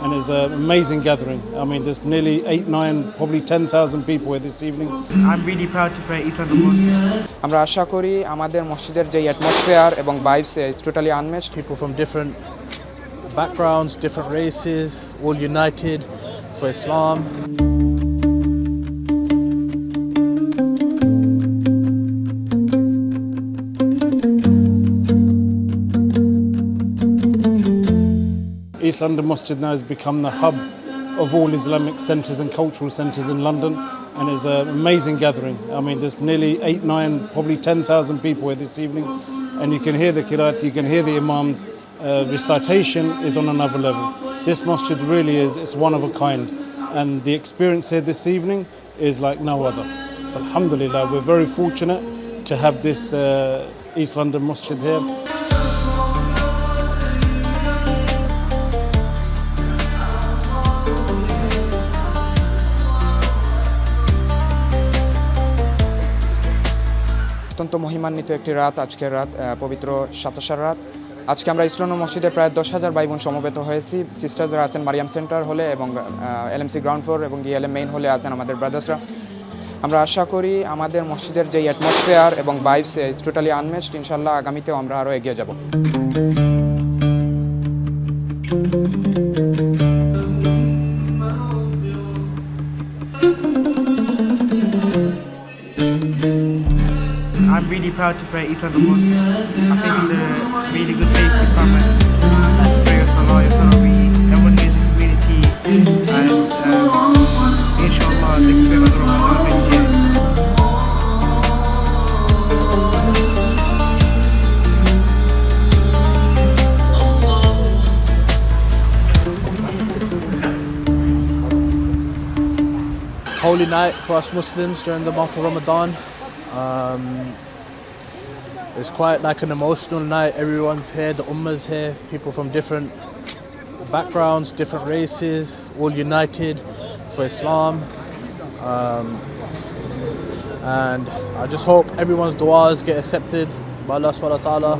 and it's an amazing gathering. I mean, there's nearly 8, 9, probably 10,000 people here this evening. I'm really proud to pray East London Mosque. আমরা আশা করি আমাদের মসজিদের যে atmosphere এবং vibes is totally unmatched. People from different backgrounds, different races, all united for Islam. East London Mosque now has become the hub of all Islamic centres and cultural centres in London, and it's an amazing gathering. I mean, there's nearly 8, 9, probably 10,000 people here this evening, and you can hear the qiraat, you can hear the imams. Recitation is on another level. This masjid really is, it's one of a kind, and the experience here this evening is like no other. So alhamdulillah, we're very fortunate to have this East London Masjid here. অত্যন্ত মহিমান্বিত একটি রাত, আজকের রাত পবিত্র 27 রাত। আজকে আমরা ইস্ট লন্ডন মসজিদে প্রায় 10,000 ভাই বোন সমবেত হয়েছি। সিস্টার্সরা আছেন মারিয়াম সেন্টার হলে এবং এলএমসি গ্রাউন্ড ফ্লোর এবং ইএলএম মেইন হলে আছেন আমাদের ব্রাদার্সরা। আমরা আশা করি আমাদের মসজিদের যে অ্যাটমসফিয়ার এবং ভাইবস is totally unmatched. ইনশাআল্লাহ আগামীতেও আমরা আরও এগিয়ে যাব। I'm really proud to pray East London Mosque. I think it's a really good place to come and pray your salah, your tarawih. Everyone is in the community, and inshallah they can pray with Ramadan next year. Holy night for us Muslims during the month of Ramadan. It's quite like an emotional night. Everyone's here, the ummah's here, people from different backgrounds, different races, all united for Islam. And I just hope everyone's du'as get accepted by Allah subhanahu wa ta'ala.